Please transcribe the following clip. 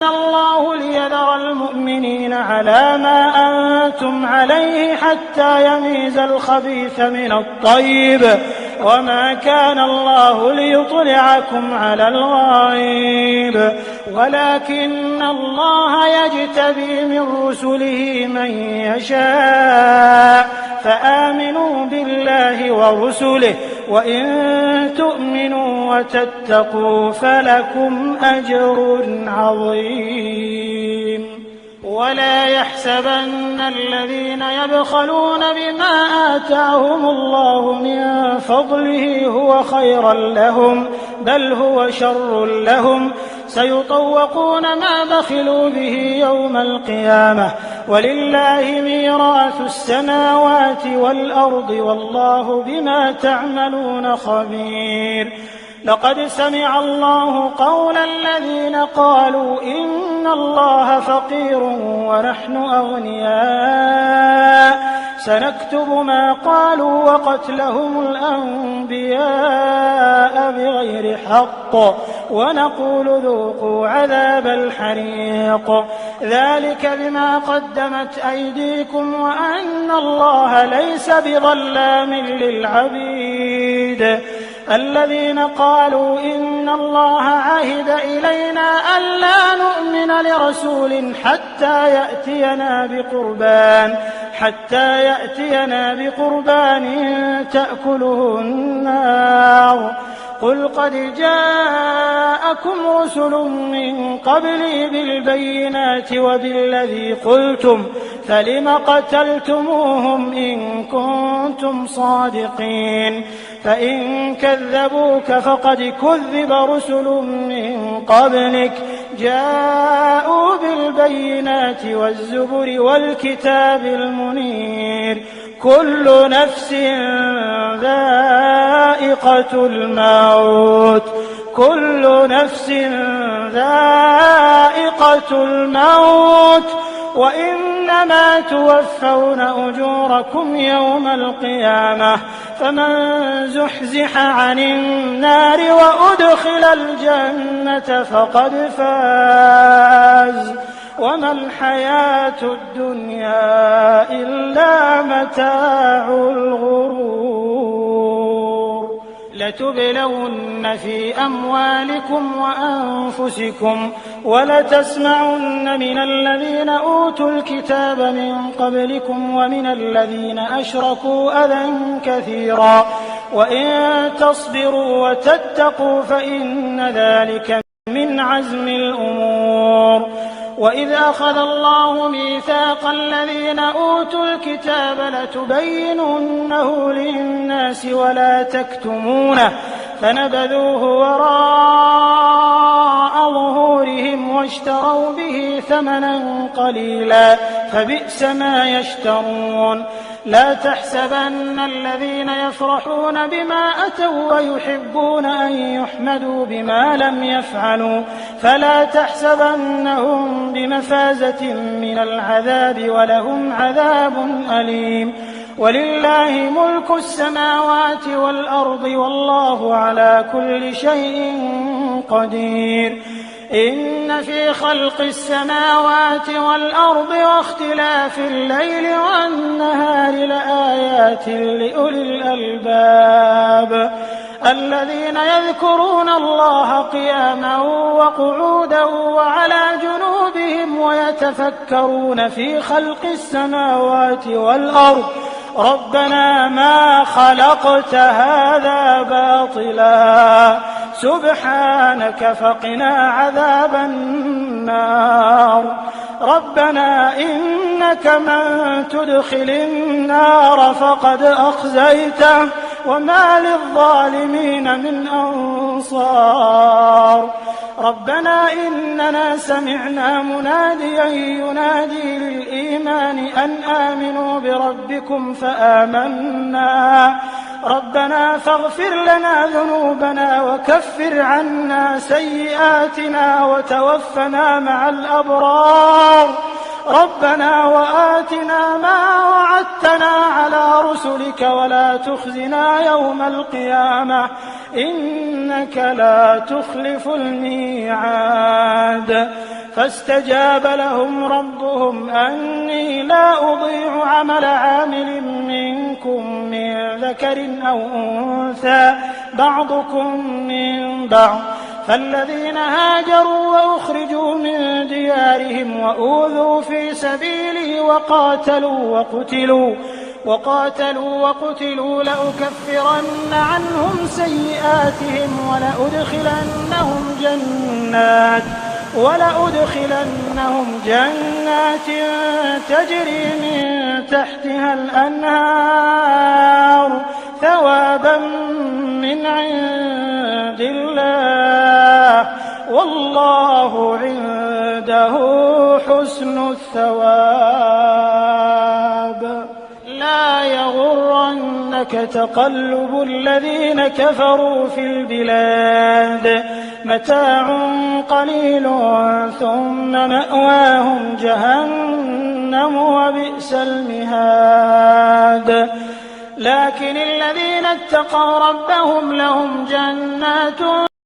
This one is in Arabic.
الله ليذر المؤمنين على ما أنتم عليه حتى يميز الخبيث من الطيب وما كان الله ليطلعكم على الغيب ولكن الله يجتبي من رسله من يشاء فآمنوا بالله ورسله وإن تؤمنوا وتتقوا فلكم أجر عظيم ولا يحسبن الذين يبخلون بما آتاهم الله من فضله هو خيرا لهم بل هو شر لهم سيطوقون ما بخلوا به يوم القيامة ولله ميراث السماوات والأرض والله بما تعملون خبير لقد سمع الله قول الذين قالوا إن الله فقير ونحن أغنياء سنكتب ما قالوا وقتلهم الأنبياء بغير حق ونقول ذوقوا عذاب الحريق ذلك بما قدمت أيديكم وأن الله ليس بظلام للعبيد الذين قالوا إن الله عهد إلينا ألا نؤمن لرسول حتى يأتينا بقربان تأكله النار قل قد جاءكم رسل من قبلي بالبينات وبالذي قلتم فلم قتلتموهم إن كنتم صادقين فإن كذبوك فقد كذب رسل من قبلك جاءوا بالبينات والزبر والكتاب المنير كل نفس ذائقة الموت وإنما توفون أجوركم يوم القيامة فمن زحزح عن النار وأدخل الجنة فقد فاز وما الحياة الدنيا إلا متاع الغرور لتبلون في أموالكم وأنفسكم ولتسمعن من الذين أوتوا الكتاب من قبلكم ومن الذين أشركوا أذى كثيرا وإن تصبروا وتتقوا فإن ذلك من عزم الأمور وإذ أخذ الله ميثاق الذين أوتوا الكتاب لتبيننه للناس ولا تكتمونه فنبذوه وراء ظهورهم واشتروا به ثمنا قليلا فبئس ما يشترون لا تحسبن الذين يفرحون بما أتوا ويحبون أن يحمدوا بما لم يفعلوا فلا تحسبنهم بمفازة من العذاب ولهم عذاب أليم ولله ملك السماوات والأرض والله على كل شيء قدير إن في خلق السماوات والأرض واختلاف الليل والنهار لآيات لأولي الألباب الذين يذكرون الله قياما وقعودا وعلى جنوبهم ويتفكرون في خلق السماوات والأرض ربنا ما خلقت هذا باطلا سبحانك فقنا عذاب النار ربنا إنك من تدخل النار فقد أخزيته وما للظالمين من أنصار ربنا إننا سمعنا مناديا ينادي للإيمان أن آمنوا بربكم فآمنا ربنا فاغفر لنا ذنوبنا وكفر عنا سيئاتنا وتوفنا مع الأبرار ربنا وآتنا ما وعدتنا على رسلك ولا تخزنا يوم القيامة إنك لا تخلف الميعاد فاستجاب لهم ربهم أني لا أضيع عمل عامل منكم من ذكر أو أنثى بعضكم من بعض فالذين هاجروا وأخرجوا من ديارهم وأوذوا في سبيلي وقاتلوا لأكفرن عنهم سيئاتهم ولأدخلنهم جنات تجري من تحتها الأنهار ثوابا من عند الله والله عنده حسن الثواب. لا يغرنك تقلب الذين كفروا في البلاد متاع قليل ثم مأواهم جهنم وبئس المهاد. لكن الذين اتقوا ربهم لهم جنات